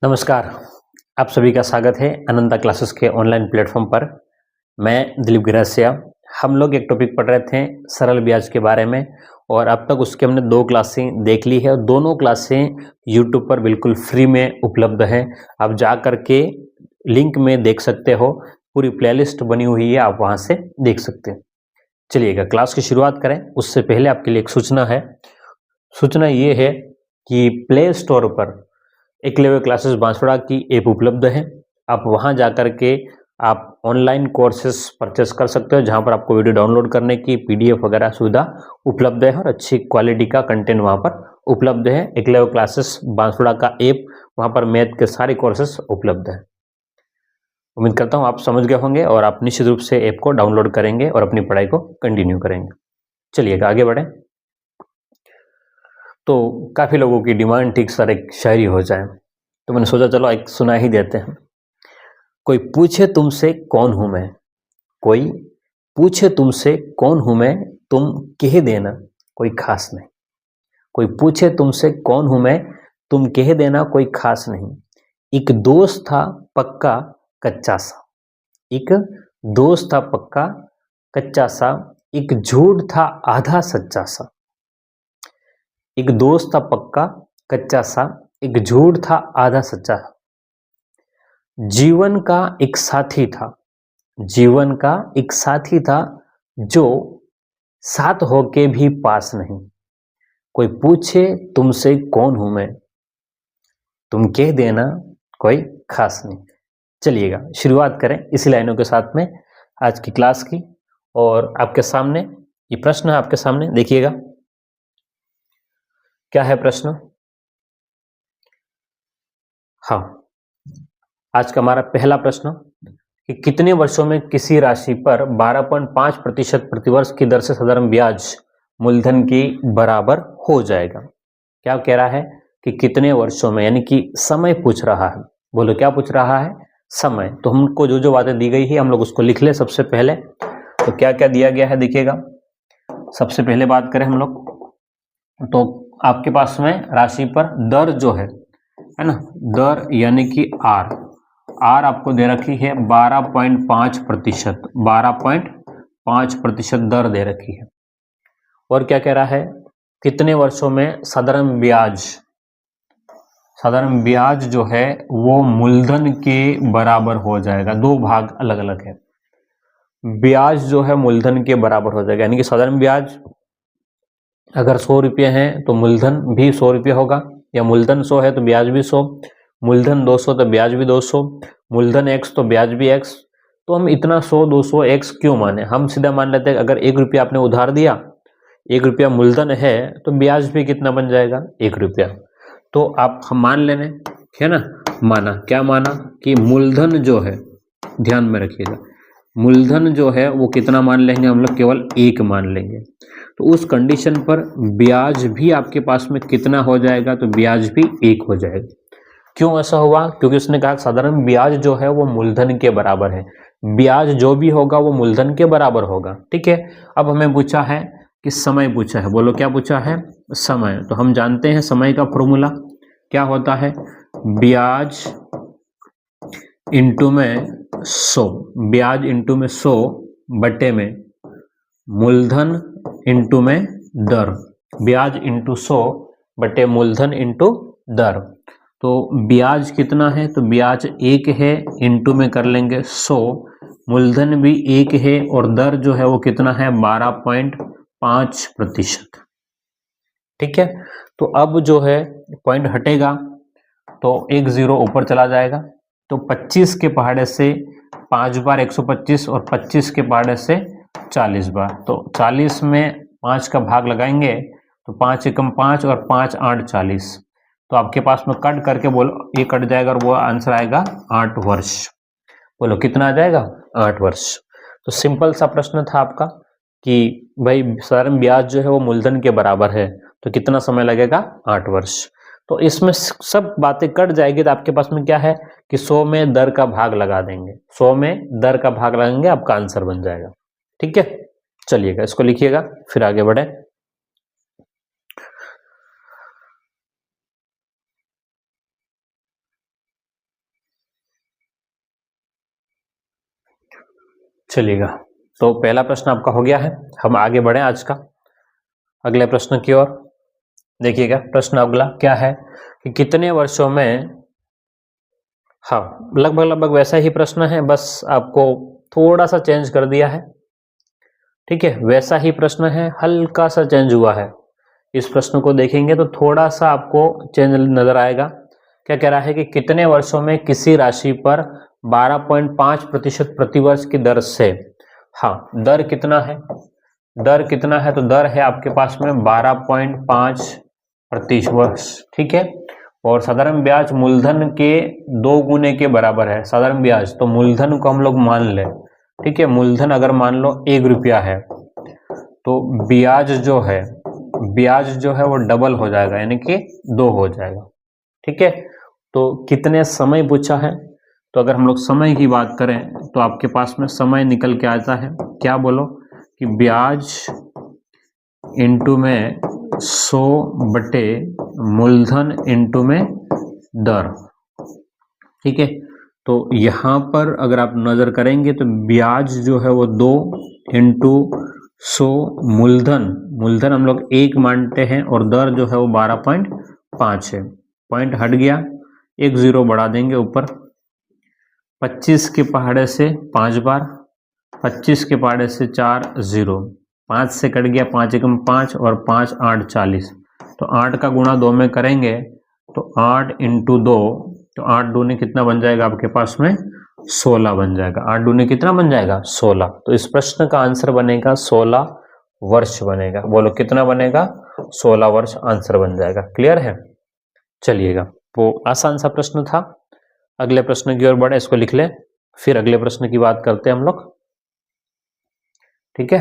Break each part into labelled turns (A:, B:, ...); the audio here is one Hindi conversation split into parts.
A: नमस्कार, आप सभी का स्वागत है अनंता क्लासेस के ऑनलाइन प्लेटफॉर्म पर। मैं दिलीप गिरासिया। हम लोग एक टॉपिक पढ़ रहे थे सरल ब्याज के बारे में और अब तक उसके हमने 2 क्लासें देख ली है और दोनों क्लासें यूट्यूब पर बिल्कुल फ्री में उपलब्ध हैं। आप जा कर के लिंक में देख सकते हो, पूरी प्लेलिस्ट बनी हुई है, आप वहाँ से देख सकते हैं। चलिएगा क्लास की शुरुआत करें। उससे पहले आपके लिए एक सूचना है। सूचना ये है कि प्ले स्टोर पर एकलव्य क्लासेस बांसवाड़ा की ऐप उपलब्ध है। आप वहां जाकर के आप ऑनलाइन कोर्सेस परचेस कर सकते हो, जहां पर आपको वीडियो डाउनलोड करने की पीडीएफ वगैरह सुविधा उपलब्ध है और अच्छी क्वालिटी का कंटेंट वहां पर उपलब्ध है। एकलव्य क्लासेस बांसवाड़ा का ऐप, वहां पर मैथ के सारे कोर्सेस उपलब्ध है। उम्मीद करता हूं आप समझ गए होंगे और आप निश्चित रूप से ऐप को डाउनलोड करेंगे और अपनी पढ़ाई को कंटिन्यू करेंगे। चलिएगा आगे बढ़े। तो काफी लोगों की डिमांड थी सर एक शायरी हो जाए, तो मैंने सोचा चलो एक सुना ही देते हैं। कोई पूछे तुमसे कौन हूं मैं, कोई पूछे तुमसे कौन हूं मैं, तुम कह देना कोई खास नहीं। कोई पूछे तुमसे कौन हूं मैं, तुम कह देना कोई खास नहीं। एक दोस्त था पक्का कच्चा सा, एक दोस्त था पक्का कच्चा सा, एक झूठ था आधा सच्चा सा। एक दोस्त था पक्का कच्चा सा, एक झूठ था आधा सच्चा। जीवन का एक साथी था, जीवन का एक साथी था, जो साथ होके भी पास नहीं। कोई पूछे तुमसे कौन हूं मैं, तुम कह देना कोई खास नहीं। चलिएगा शुरुआत करें इसी लाइनों के साथ में आज की क्लास की। और आपके सामने ये प्रश्न है, आपके सामने देखिएगा क्या है प्रश्न। हाँ, आज का हमारा पहला प्रश्न कि कितने वर्षों में किसी राशि पर 12.5% प्रतिवर्ष की दर से साधारण ब्याज मूलधन के बराबर हो जाएगा। क्या कह रहा है कि कितने वर्षों में, यानी कि समय पूछ रहा है। बोलो क्या पूछ रहा है, समय। तो हमको जो जो बातें दी गई है हम लोग उसको लिख ले सबसे पहले। तो क्या क्या दिया गया है देखिएगा। सबसे पहले बात करें हम लोग, तो आपके पास में राशि पर दर जो है ना, दर यानी कि आर आपको दे रखी है 12.5%, 12.5% दर दे रखी है। और क्या कह रहा है, कितने वर्षों में साधारण ब्याज जो है वो मूलधन के बराबर हो जाएगा। 2 भाग अलग अलग है। ब्याज जो है मूलधन के बराबर हो जाएगा, यानी कि साधारण ब्याज अगर 100 रुपये है तो मूलधन भी 100 रुपये होगा, या मूलधन 100 है तो ब्याज भी 100, मूलधन 200 तो ब्याज भी 200, मूलधन x तो ब्याज भी x। तो हम इतना 100 200 x क्यों माने, हम सीधा मान लेते हैं अगर 1 रुपया आपने उधार दिया, 1 रुपया मूलधन है तो ब्याज भी कितना बन जाएगा, 1 रुपया। तो आप हम मान लेने है ना, माना क्या माना कि मूलधन जो है, ध्यान में रखिएगा, मूलधन जो है वो कितना मान लेंगे हम लोग, केवल 1 मान लेंगे। तो उस कंडीशन पर ब्याज भी आपके पास में कितना हो जाएगा, तो ब्याज भी 1 हो जाएगा। क्यों ऐसा हुआ, क्योंकि उसने कहा साधारण ब्याज जो है वो मूलधन के बराबर है, ब्याज जो भी होगा वो मूलधन के बराबर होगा। ठीक है, अब हमें पूछा है कि समय पूछा है। बोलो क्या पूछा है, समय। तो हम जानते हैं समय का फॉर्मूला क्या होता है, ब्याज इंटू में 100, ब्याज इंटू में 100 बटे में मूलधन इंटू में दर, ब्याज इंटू 100 बटे मूलधन इंटू दर। तो ब्याज कितना है, तो ब्याज 1 है, इंटू में कर लेंगे 100, मूलधन भी 1 है और दर जो है वो कितना है 12.5%। ठीक है, तो अब जो है पॉइंट हटेगा तो 1 0 ऊपर चला जाएगा। तो 25 के पहाड़े से 5 बार 125 और 25 के पहाड़े से 40 बार। तो 40 में 5 का भाग लगाएंगे तो 5 एकम 5 और 5 8 40। तो आपके पास में कट करके बोलो, ये कट जाएगा और वो आंसर आएगा 8 वर्ष। बोलो कितना आ जाएगा, 8 वर्ष। तो सिंपल सा प्रश्न था आपका कि भाई साधारण ब्याज जो है वो मूलधन के बराबर है, तो कितना समय लगेगा, 8 वर्ष। तो इसमें सब बातें कट जाएगी। तो आपके पास में क्या है कि 100 में दर का भाग लगा देंगे, 100 में दर का भाग लगाएंगे, आपका आंसर बन जाएगा। ठीक है, चलिएगा इसको लिखिएगा फिर आगे बढ़े। चलिएगा, तो पहला प्रश्न आपका हो गया है। हम आगे बढ़े आज का अगले प्रश्न की ओर। देखिएगा प्रश्न अगला क्या है कि कितने वर्षों में, हाँ लगभग वैसा ही प्रश्न है, बस आपको थोड़ा सा चेंज कर दिया है। ठीक है, वैसा ही प्रश्न है, हल्का सा चेंज हुआ है। इस प्रश्न को देखेंगे तो थोड़ा सा आपको चेंज नजर आएगा। क्या कह रहा है कि कितने वर्षों में किसी राशि पर 12.5% प्रतिवर्ष की दर से, हाँ दर कितना है, दर कितना है, तो दर है आपके पास में 12.5%। ठीक है, और साधारण ब्याज मूलधन के 2 गुने के बराबर है। साधारण ब्याज, तो मूलधन को हम लोग मान लें। ठीक है, मूलधन अगर मान लो 1 रुपया है तो ब्याज जो है वो डबल हो जाएगा, यानी कि 2 हो जाएगा। ठीक है, तो कितने समय पूछा है, तो अगर हम लोग समय की बात करें तो आपके पास में समय निकल के आता है, क्या बोलो कि ब्याज इंटू में 100 बटे मूलधन इंटू में दर। ठीक है, तो यहां पर अगर आप नजर करेंगे तो ब्याज जो है वो 2 इंटू 100 मूलधन हम लोग 1 मानते हैं और दर जो है वो 12.5 है। पॉइंट हट गया, 1 0 बढ़ा देंगे ऊपर। 25 के पहाड़े से 5 बार, 25 के पहाड़े से 4 0, 5 से कट गया, 5 एकम 5 और 5 8 40। तो 8 का गुणा 2 में करेंगे तो 8 इंटू 2, तो 8 दूने कितना बन जाएगा आपके पास में 16 बन जाएगा। 8 दूने कितना बन जाएगा 16। तो इस प्रश्न का आंसर बनेगा 16 वर्ष बनेगा। बोलो कितना बनेगा 16 वर्ष आंसर बन जाएगा। क्लियर है, चलिएगा, वो आसान सा प्रश्न था। अगले प्रश्न की ओर बढ़े, इसको लिख ले, फिर अगले प्रश्न की बात करते हैं हम लोग। ठीक है,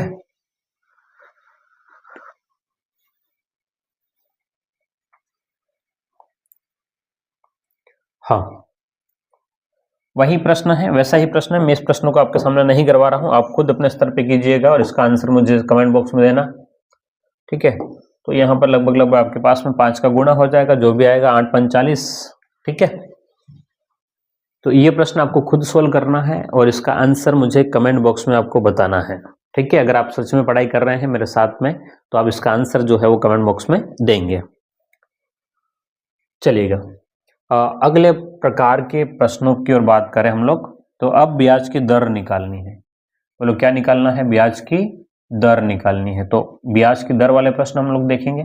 A: हाँ वही प्रश्न है, वैसा ही प्रश्न है। मैं इस प्रश्न को आपके सामने नहीं करवा रहा हूं, आप खुद अपने स्तर पे कीजिएगा और इसका आंसर मुझे कमेंट बॉक्स में देना। ठीक है, तो यहाँ पर लगभग आपके पास में 5 का गुणा हो जाएगा, जो भी आएगा 8 5 40। ठीक है, तो ये प्रश्न आपको खुद सोल्व करना है और इसका आंसर मुझे कमेंट बॉक्स में आपको बताना है। ठीक है, अगर आप सच में पढ़ाई कर रहे हैं मेरे साथ में तो आप इसका आंसर जो है वो कमेंट बॉक्स में देंगे। चलिएगा, अगले प्रकार के प्रश्नों की ओर बात करें हम लोग, तो अब ब्याज की दर निकालनी है। बोलो क्या निकालना है, ब्याज की दर निकालनी है। तो ब्याज की दर वाले प्रश्न हम लोग देखेंगे।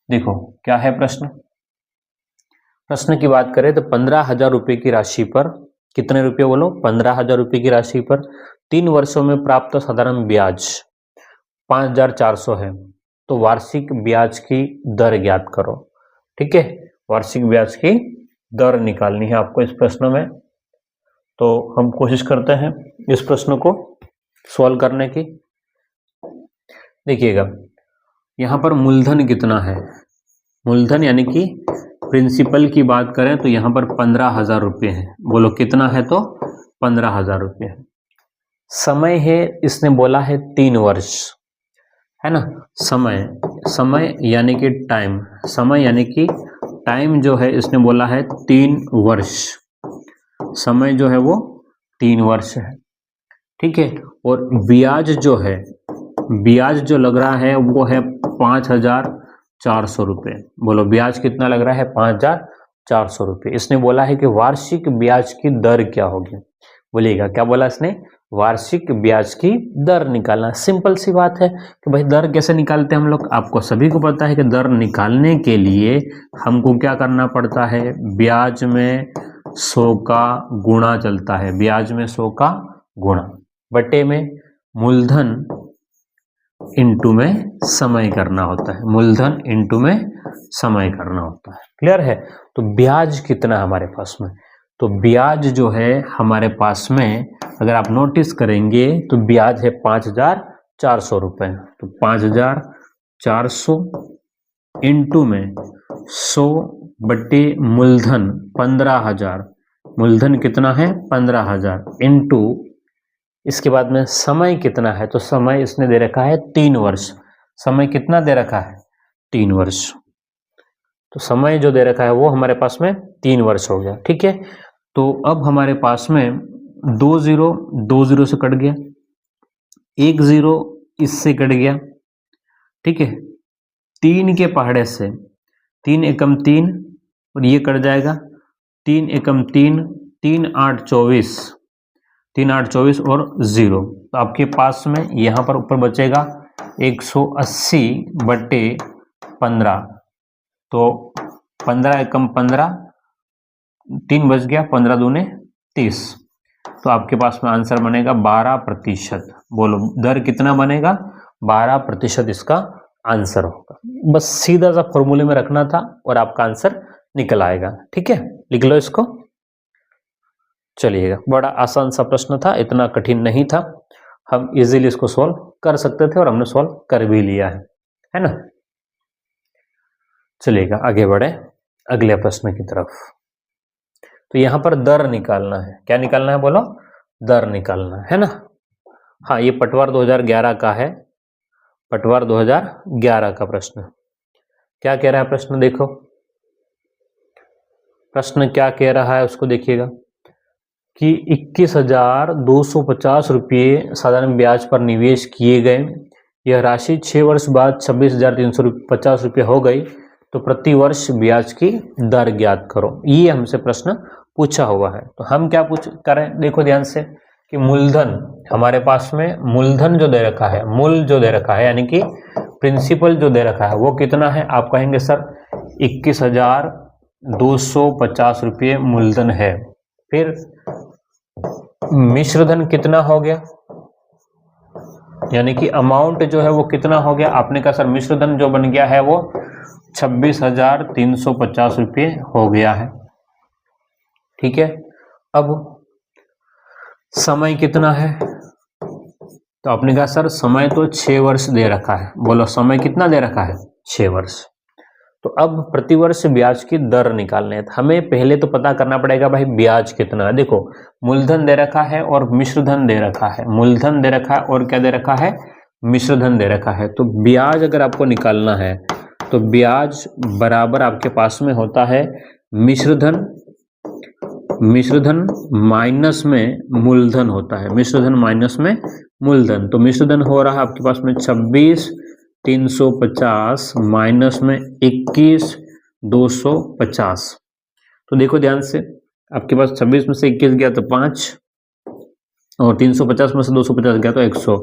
A: देखो क्या है प्रश्न, प्रश्न की बात करें तो 15,000 रुपए की राशि पर, कितने रुपए बोलो 15,000 रुपए की राशि पर 3 वर्षों में प्राप्त साधारण ब्याज 5,400 है, तो वार्षिक ब्याज की दर ज्ञात करो। ठीक है, वार्षिक ब्याज की दर निकालनी है आपको इस प्रश्न में। तो हम कोशिश करते हैं इस प्रश्न को सॉल्व करने की। देखिएगा यहां पर मूलधन कितना है, मूलधन यानी कि प्रिंसिपल की बात करें तो यहां पर 15,000 रुपये है। बोलो कितना है, तो 15,000 रुपये है। समय है, इसने बोला है 3 वर्ष, है ना। समय यानी कि टाइम, समय यानी कि टाइम जो है इसने बोला है 3 वर्ष, समय जो है वो 3 वर्ष है। ठीक है, और ब्याज जो है, ब्याज जो लग रहा है वो है 5,400 रुपये। बोलो ब्याज कितना लग रहा है 5,400 रुपये। इसने बोला है कि वार्षिक ब्याज की दर क्या होगी। बोलिएगा क्या बोला इसने, वार्षिक ब्याज की दर निकालना। सिंपल सी बात है कि भाई दर कैसे निकालते हैं हम लोग, आपको सभी को पता है कि दर निकालने के लिए हमको क्या करना पड़ता है, ब्याज में 100 का गुणा चलता है, ब्याज में 100 का गुणा बटे में मूलधन इंटू में समय करना होता है, मूलधन इंटू में समय करना होता है। क्लियर है, तो ब्याज कितना हमारे पास में, तो ब्याज जो है हमारे पास में अगर आप नोटिस करेंगे तो ब्याज है 5,400 रुपये। तो 5,400 इंटू में 100 बटे मूलधन 15,000, मूलधन कितना है 15,000 इंटू इसके बाद में समय कितना है, तो समय इसने दे रखा है 3 वर्ष। समय कितना दे रखा है 3 वर्ष, तो समय जो दे रखा है वो हमारे पास में 3 वर्ष हो गया। ठीक है, तो अब हमारे पास में 2 0 से कट गया, 1 0 इससे कट गया, ठीक है। 3 के पहाड़े से 3 एकम 3 और ये कट जाएगा, 3 एकम 3, 3 8 24, 3 8 24 और 0। तो आपके पास में यहाँ पर ऊपर बचेगा 180/15। तो 15 एकम 15, 3 बच गया, 15 दूने 30। तो आपके पास में आंसर बनेगा 12%। बोलो दर कितना बनेगा? 12% इसका आंसर होगा। बस सीधा सा फॉर्मूले में रखना था और आपका आंसर निकल आएगा। ठीक है, लिख लो इसको। चलिएगा, बड़ा आसान सा प्रश्न था, इतना कठिन नहीं था, हम इजीली इसको सॉल्व कर सकते थे और हमने सॉल्व कर भी लिया है ना। चलिएगा आगे बढ़े अगले प्रश्न की तरफ। तो यहां पर दर निकालना है। क्या निकालना है बोलो? दर निकालना है ना। हाँ, ये पटवार 2011 का है, पटवार 2011 का प्रश्न। क्या कह रहा है प्रश्न? देखो प्रश्न क्या कह रहा है उसको देखिएगा कि 21,250 रुपये साधारण ब्याज पर निवेश किए गए। यह राशि 6 वर्ष बाद 26,350 रुपये हो गई, तो प्रति वर्ष ब्याज की दर ज्ञात करो। ये हमसे प्रश्न पूछा हुआ है। तो हम क्या करें? देखो ध्यान से कि मूलधन हमारे पास में, मूलधन जो दे रखा है, मूल जो दे रखा है यानी कि प्रिंसिपल जो दे रखा है वो कितना है? आप कहेंगे सर 21,250 रुपये मूलधन है। फिर मिश्रधन कितना हो गया, यानी कि अमाउंट जो है वो कितना हो गया? आपने कहा सर मिश्रधन जो बन गया है वो 26,350 रुपये हो गया है। ठीक है, अब समय कितना है? तो आपने कहा सर समय तो 6 वर्ष दे रखा है। बोलो समय कितना दे रखा है? 6 वर्ष। तो अब प्रतिवर्ष ब्याज की दर निकालने है। हमें पहले तो पता करना पड़ेगा भाई ब्याज कितना है। देखो मूलधन दे रखा है और मिश्रधन दे रखा है, मूलधन दे रखा है और क्या दे रखा है? मिश्रधन दे रखा है। तो ब्याज अगर आपको निकालना है तो ब्याज बराबर आपके पास में होता है मिश्रधन माइनस में मूलधन होता है, मिश्रधन माइनस में मूलधन। तो मिश्रधन हो रहा है आपके पास में 26,350 माइनस में 21,250। तो देखो ध्यान से, आपके पास 26 में से 21 गया तो 5 और 350 में से 250 गया तो 100।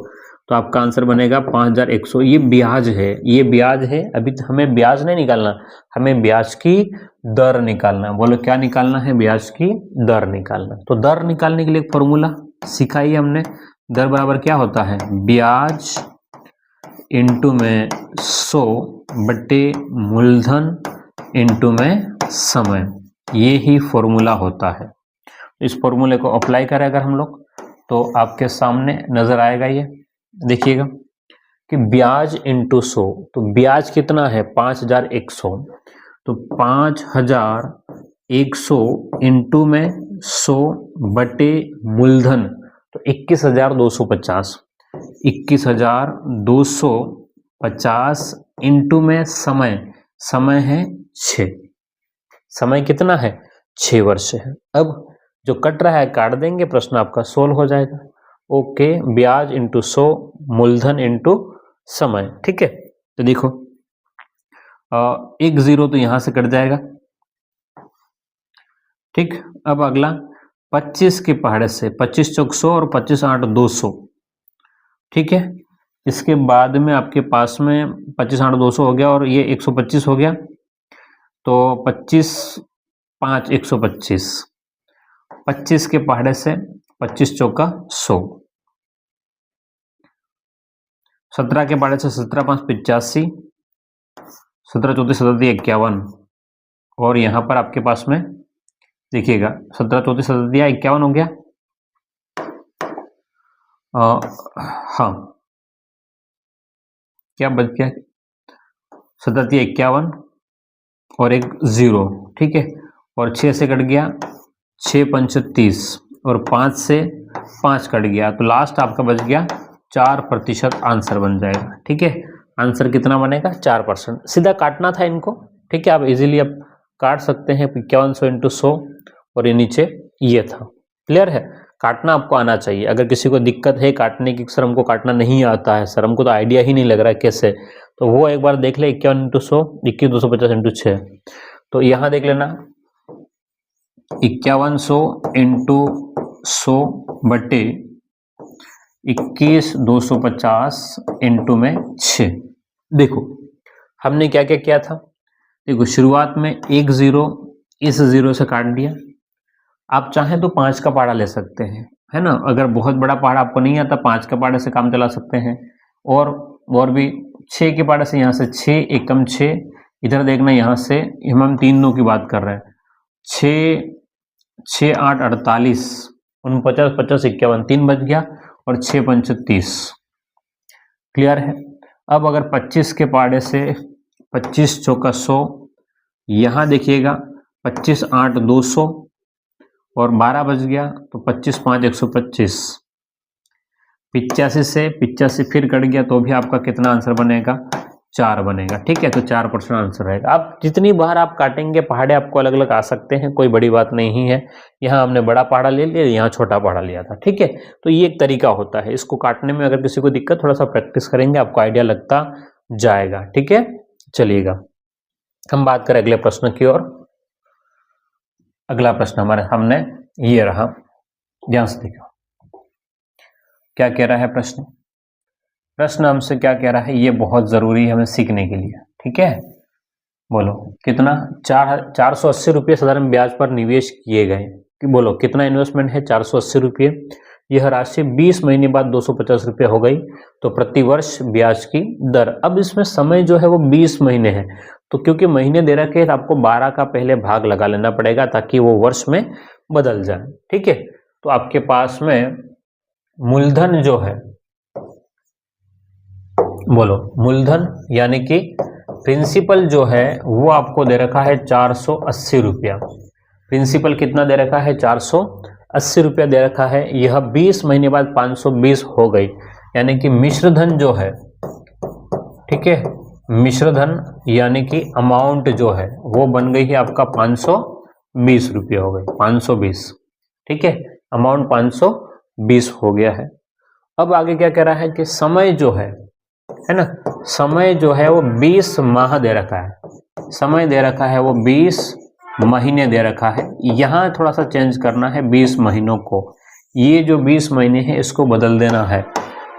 A: तो आपका आंसर बनेगा 5,100। ये ब्याज है, ये ब्याज है। अभी तो हमें ब्याज नहीं निकालना, हमें ब्याज की दर निकालना। बोलो क्या निकालना है? ब्याज की दर निकालना। तो दर निकालने के लिए एक फॉर्मूला सिखाई हमने। दर बराबर क्या होता है? ब्याज इंटू में 100 बटे मूलधन इंटू में समय। ये ही फॉर्मूला होता है। इस फॉर्मूले को अप्लाई करें अगर हम लोग तो आपके सामने नजर आएगा। ये देखिएगा कि ब्याज इंटू 100, तो ब्याज कितना है? 5,100। तो 5,100 इंटू में 100 बटे मूलधन, तो 21,250। 21,250 इंटू में समय, समय है 6। समय कितना है? 6 वर्ष है। अब जो कट रहा है काट देंगे, प्रश्न आपका सोल्व हो जाएगा। ओके, ब्याज इंटू 100, मूलधन इंटू समय। ठीक है, तो देखो 1 0 तो यहां से कट जाएगा। ठीक, अब अगला 25 के पहाड़े से 25 चौक 100 और 25 8 200। ठीक है, इसके बाद में आपके पास में 25 8 200 हो गया और ये 125 हो गया। तो 25 5 125, 25 के पहाड़े से 25 चौका 100, 17 के पहाड़े से 17 5 85, 17 34 37 51। और यहाँ पर आपके पास में देखिएगा 17 34 37 51 हो गया। हाँ, क्या बच गया? 17 51 और एक 0। ठीक है, और 6 से कट गया 6 5 30 और 5 से 5 कट गया। तो लास्ट आपका बच गया 4% आंसर बन जाएगा। ठीक है, आंसर कितना बनेगा? 4%। सीधा काटना था इनको। ठीक है, आप इजीली आप काट सकते हैं 5100 इंटू 100 और ये नीचे ये था। क्लियर है? काटना आपको आना चाहिए। अगर किसी को दिक्कत है काटने की, सर हमको काटना नहीं आता है, सर हमको तो आइडिया ही नहीं लग रहा है कैसे, तो वो एक बार देख ले 51 इंटू 100, 21,250 इंटू 6। तो यहाँ देख लेना 5100 इंटू 100 बटे 21,250 इंटू में 6। देखो हमने क्या क्या किया था, देखो शुरुआत में एक जीरो इस जीरो से काट दिया। आप चाहें तो 5 का पहाड़ा ले सकते हैं, है ना, अगर बहुत बड़ा पहाड़ा आपको नहीं आता 5 का पहाड़े से काम चला सकते हैं। और भी 6 के पहाड़े से, यहाँ से 6 एकम 6, इधर देखना यहाँ से हम 3 2 की बात कर रहे हैं, 6 8 48 49 50 51, 3 बच गया और 6 5 30। क्लियर है। अब अगर 25 के पहाड़े से 25 चौका 100, यहाँ देखिएगा 25 8 200 और 12 बच गया, तो 25 5 125। 85 से 85 फिर कट गया, तो भी आपका कितना आंसर बनेगा, 4 बनेगा। ठीक है, तो 4% आंसर रहेगा। आप जितनी बार आप काटेंगे पहाड़े आपको अलग अलग आ सकते हैं, कोई बड़ी बात नहीं है। यहाँ हमने बड़ा पहाड़ा ले लिया, यहाँ छोटा पहाड़ा लिया था। ठीक है, तो ये एक तरीका होता है इसको काटने में। अगर किसी को दिक्कत, थोड़ा सा प्रैक्टिस करेंगे आपको आइडिया लगता जाएगा। ठीक है, चलिएगा हम बात करें अगले प्रश्न की ओर। अगला प्रश्न हमारे सामने ये रहा, ध्यान से देखो क्या कह रहा है प्रश्न। प्रश्न हमसे क्या कह रहा है, ये बहुत जरूरी है हमें सीखने के लिए। ठीक है, बोलो कितना, 480 रुपये साधारण ब्याज पर निवेश किए गए। बोलो कितना इन्वेस्टमेंट है, 480 रुपये। यह राशि 20 महीने बाद 250 रुपये हो गई, तो प्रति वर्ष ब्याज की दर। अब इसमें समय जो है वो 20 महीने है, तो क्योंकि महीने दे रखे हैं आपको 12 का पहले भाग लगा लेना पड़ेगा ताकि वो वर्ष में बदल जाए। ठीक है, तो आपके पास में मूलधन जो है, बोलो मूलधन यानी कि प्रिंसिपल जो है वो आपको दे रखा है 480 रुपया। प्रिंसिपल कितना दे रखा है, 480 रुपया दे रखा है। यह 20 महीने बाद 520 हो गई, यानी कि मिश्र धन जो है, ठीक है, मिश्र धन यानी कि अमाउंट जो है वो बन गई है आपका 520 रुपया हो गई, 520। ठीक है, अमाउंट 520 हो गया है। अब आगे क्या कह रहा है कि समय जो है ना, समय जो है वो 20 माह दे रखा है। समय दे रखा है वो 20 महीने दे रखा है। यहाँ थोड़ा सा चेंज करना है 20 महीनों को। ये जो 20 महीने हैं इसको बदल देना है,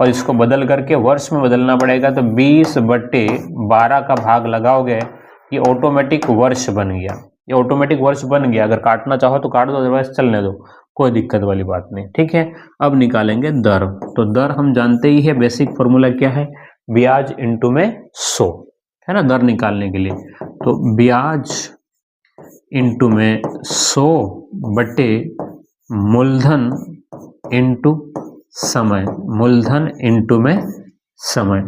A: और इसको बदल करके वर्ष में बदलना पड़ेगा। तो 20/12 का भाग लगाओगे, ये ऑटोमेटिक वर्ष बन गया। ये ऑटोमेटिक वर्ष बन गया। अगर काटना चाहो तो काट दो, अदरवाइज चलने दो, कोई दिक्कत वाली बात नहीं। ठीक है, अब निकालेंगे दर। तो दर हम जानते ही है, बेसिक फॉर्मूला क्या है, ब्याज इंटू में 100, है ना, दर निकालने के लिए। तो ब्याज इंटू में 100 बटे मूलधन इंटू समय, मूलधन इंटू में समय।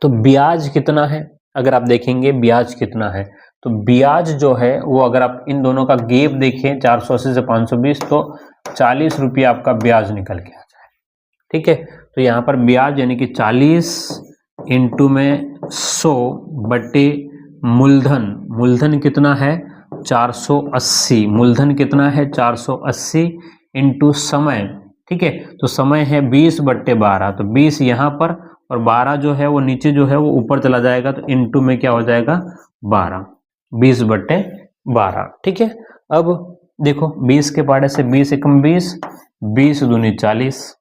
A: तो ब्याज कितना है, अगर आप देखेंगे ब्याज कितना है, तो ब्याज जो है वो अगर आप इन दोनों का गैप देखें 480 से 520, तो 40 रुपया आपका ब्याज निकल के आ जाए। ठीक है, तो यहाँ पर ब्याज यानी कि 40 इंटू में 100 बटे मूलधन, मूलधन कितना है 480, मूलधन कितना है 480 इंटू समय। ठीक है, तो समय है 20/12, तो 20 यहाँ पर और 12 जो है वो नीचे जो है वो ऊपर चला जाएगा, तो इंटू में क्या हो जाएगा 12, 20/12। ठीक है, अब देखो 20 के पहाड़े से 20 एकम 20, 20 दूनी 40,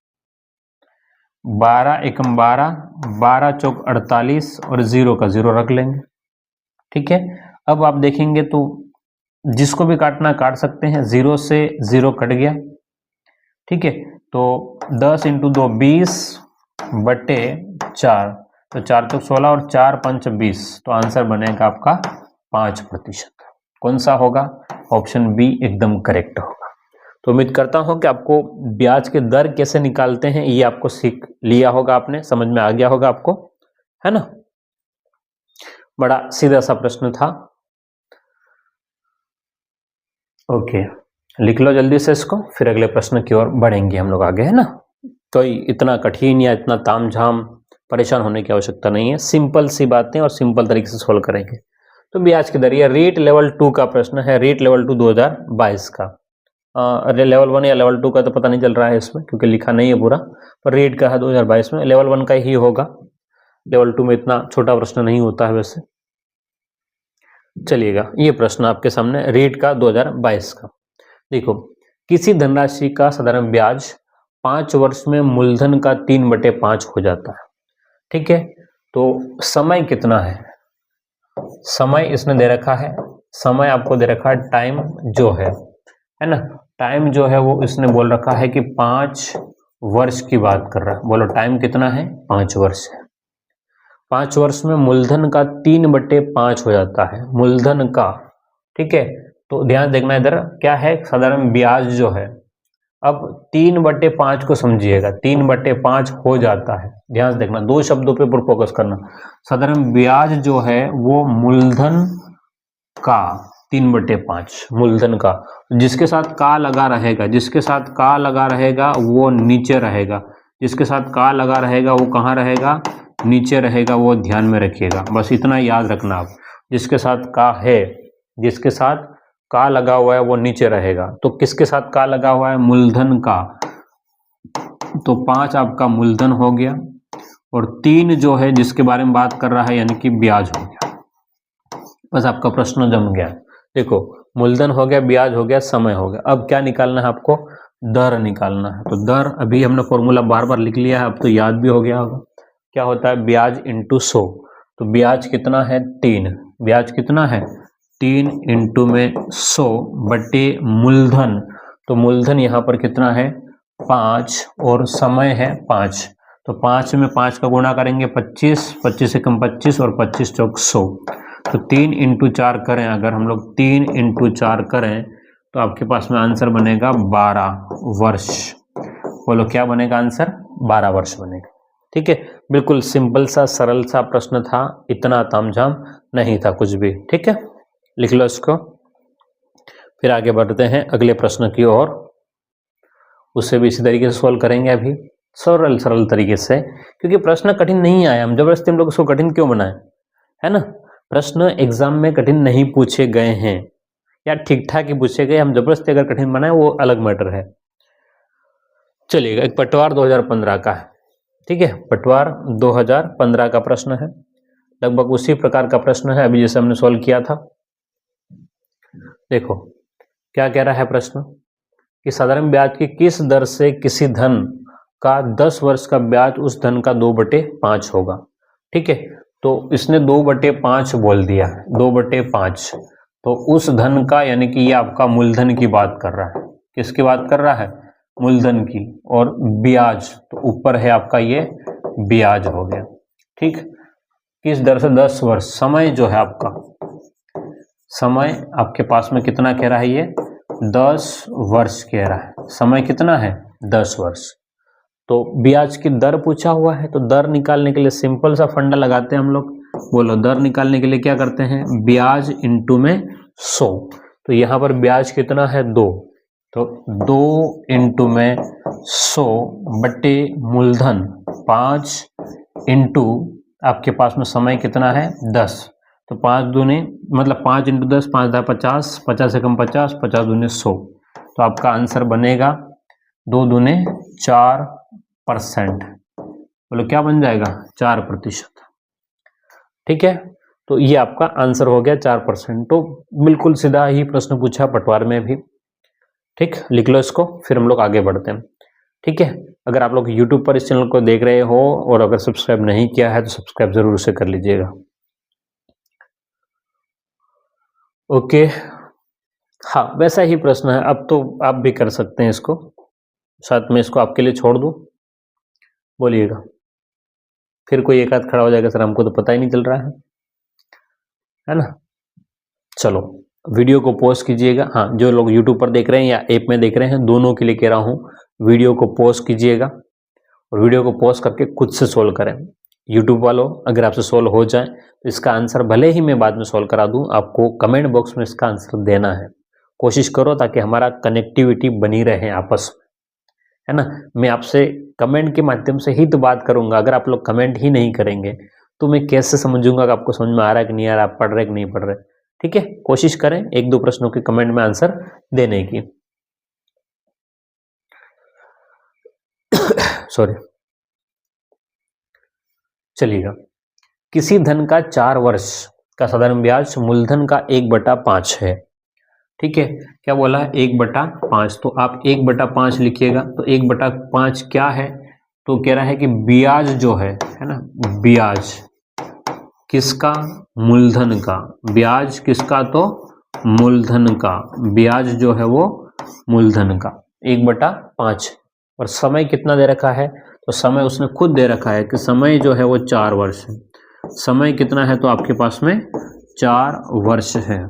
A: 12 एकम 12, 12 चौक 48 और 0 का 0 रख लेंगे। ठीक है, अब आप देखेंगे तो जिसको भी काटना काट सकते हैं, 0 से 0 कट गया। ठीक है, तो 10 इंटू 2 20/4, तो 4 चौक 16 और 4 5 20, तो आंसर बनेगा आपका 5%। कौन सा होगा, ऑप्शन बी एकदम करेक्ट होगा। तो उम्मीद करता हूं कि आपको ब्याज के दर कैसे निकालते हैं ये आपको सीख लिया होगा, आपने समझ में आ गया होगा आपको, है ना। बड़ा सीधा सा प्रश्न था। ओके, लिख लो जल्दी से इसको, फिर अगले प्रश्न की ओर बढ़ेंगे हम लोग आगे, है ना। कोई इतना कठिन या इतना तामझाम परेशान होने की आवश्यकता नहीं है, सिंपल सी बातें और सिंपल तरीके से सोल्व करेंगे। तो ब्याज की दर, ये रेट लेवल 2 का प्रश्न है, रेट लेवल 2 2022 का। लेवल 1 या लेवल 2 का तो पता नहीं चल रहा है इसमें क्योंकि लिखा नहीं है पूरा, पर रीट का है 2022 में, लेवल 1 का ही होगा। लेवल 2 में इतना छोटा प्रश्न नहीं होता है वैसे। चलिएगा, ये प्रश्न आपके सामने रीट का 2022 का। देखो, किसी धनराशि का साधारण ब्याज 5 वर्ष में मूलधन का 3/5 हो जाता है। ठीक है, तो समय कितना है? समय इसने दे रखा है, समय आपको दे रखा है, टाइम जो है ना, टाइम जो है वो इसने बोल रखा है कि 5 वर्ष की बात कर रहा है। बोलो टाइम कितना है? 5 वर्ष है। 5 वर्ष में मूलधन का 3/5 हो जाता है, मूलधन का। ठीक है, तो ध्यान देखना इधर क्या है, साधारण ब्याज जो है। अब 3/5 को समझिएगा, 3/5 हो जाता है। ध्यान से देखना, दो शब्दों पे ऊपर फोकस करना। साधारण ब्याज जो है वो मूलधन का 3/5, मूलधन का, जिसके साथ का लगा रहेगा, जिसके साथ का लगा रहेगा वो नीचे रहेगा, जिसके साथ का लगा रहेगा वो कहाँ रहेगा? नीचे रहेगा, वो ध्यान में रखिएगा, बस इतना याद रखना आप। जिसके साथ का है, जिसके साथ का लगा हुआ है वो नीचे रहेगा। तो किसके साथ का लगा हुआ है? मूलधन का। तो 5 आपका मूलधन हो गया और 3 जो है जिसके बारे में बात कर रहा है यानी कि ब्याज हो गया। बस आपका प्रश्न जम गया। देखो, मूलधन हो गया, ब्याज हो गया, समय हो गया। अब क्या निकालना है आपको? दर निकालना है। तो दर अभी हमने फॉर्मूला बार बार लिख लिया है, अब तो याद भी हो गया होगा। क्या होता है? ब्याज इंटू 100। तो ब्याज कितना है? 3। ब्याज कितना है? 3 इंटू में 100 बटे मूलधन। तो मूलधन यहाँ पर कितना है? 5 और समय है 5। तो 5 में 5 का गुणा करेंगे 25, 25 से कम 25 और 25 चौक 100। तो 3 इंटू 4 करें, अगर हम लोग 3 इंटू 4 करें तो आपके पास में आंसर बनेगा 12 वर्ष। बोलो क्या बनेगा आंसर? 12 वर्ष बनेगा। ठीक है, बिल्कुल सिंपल सा सरल सा प्रश्न था, इतना तामझाम नहीं था कुछ भी। ठीक है, लिख लो इसको। फिर आगे बढ़ते हैं अगले प्रश्न की ओर, उससे भी इसी तरीके से सॉल्व करेंगे अभी, सरल सरल तरीके से, क्योंकि प्रश्न कठिन नहीं आया। हम जबरदस्ती हम लोग उसको कठिन क्यों बनाए, है ना? प्रश्न एग्जाम में कठिन नहीं पूछे गए हैं, या ठीक ठाक ही पूछे गए, हम जबरदस्ती अगर कठिन बनाए वो अलग मैटर है। चलिएगा, एक पटवार 2015 का है। ठीक है, पटवार 2015 का प्रश्न है, लगभग उसी प्रकार का प्रश्न है अभी जैसे हमने सॉल्व किया था। देखो क्या कह रहा है प्रश्न, कि साधारण ब्याज की किस दर से किसी धन का 10 वर्ष का ब्याज उस धन का 2/5 होगा। ठीक है, तो इसने 2/5 बोल दिया, 2/5। तो उस धन का, यानी कि ये आपका मूलधन की बात कर रहा है। किसकी बात कर रहा है? मूलधन की। और ब्याज तो ऊपर है आपका, ये ब्याज हो गया। ठीक, किस दर से? 10 वर्ष। समय जो है आपका, समय आपके पास में कितना कह रहा है? ये 10 वर्ष कह रहा है। समय कितना है? 10 वर्ष। तो ब्याज की दर पूछा हुआ है, तो दर निकालने के लिए सिंपल सा फंडा लगाते हैं हम लोग। बोलो, दर निकालने के लिए क्या करते हैं? ब्याज इंटू में 100। तो यहाँ पर ब्याज कितना है? 2। तो 2 इंटू में 100 बटे मूलधन 5 इंटू आपके पास में समय कितना है? 10। तो 5 दूनी मतलब 5 इंटू 10, 5 10 50, 50 से कम 50, 50 दूनी 100। तो आपका आंसर बनेगा 2 दूने 4%। बोलो क्या बन जाएगा? 4%। ठीक है, तो ये आपका आंसर हो गया 4%। तो बिल्कुल सीधा ही प्रश्न पूछा पटवार में भी। ठीक, लिख लो इसको, फिर हम लोग आगे बढ़ते हैं। ठीक है, अगर आप लोग YouTube पर इस चैनल को देख रहे हो और अगर सब्सक्राइब नहीं किया है तो सब्सक्राइब जरूर से कर लीजिएगा। ओके, हाँ वैसा ही प्रश्न है। अब तो आप भी कर सकते हैं इसको, साथ में इसको आपके लिए छोड़ दूं। बोलिएगा, फिर कोई एक आध खड़ा हो जाएगा, सर हमको तो पता ही नहीं चल रहा है ना? चलो वीडियो को पॉज कीजिएगा। हाँ, जो लोग YouTube पर देख रहे हैं या ऐप में देख रहे हैं, दोनों के लिए कह रहा हूँ, वीडियो को पॉज कीजिएगा और वीडियो को पॉज करके खुद से सोल्व करें। YouTube वालों, अगर आपसे सोल्व हो जाए तो इसका आंसर भले ही मैं बाद में सोल्व करा दूं, आपको कमेंट बॉक्स में इसका आंसर देना है। कोशिश करो ताकि हमारा कनेक्टिविटी बनी रहे आपस में, है ना? मैं आपसे कमेंट के माध्यम से ही तो बात करूंगा। अगर आप लोग कमेंट ही नहीं करेंगे तो मैं कैसे समझूंगा कि आपको समझ में आ रहा है कि नहीं आ रहा, आप पढ़ रहे कि नहीं पढ़ रहे? ठीक है, कोशिश करें 1-2 प्रश्नों के कमेंट में आंसर देने की। सॉरी, चलिएगा। किसी धन का 4 वर्ष का साधारण ब्याज मूलधन का 1/5 है। ठीक है, क्या बोला है? 1/5। तो आप 1/5 लिखिएगा। तो 1/5 क्या है? तो कह रहा है कि ब्याज जो है ना, ब्याज किसका? मूलधन का। ब्याज किसका? तो मूलधन का। ब्याज जो है वो मूलधन का 1/5। और समय कितना दे रखा है? तो समय उसने खुद दे रखा है कि समय जो है वो 4 वर्ष है। समय कितना है? तो आपके पास में 4 वर्ष है।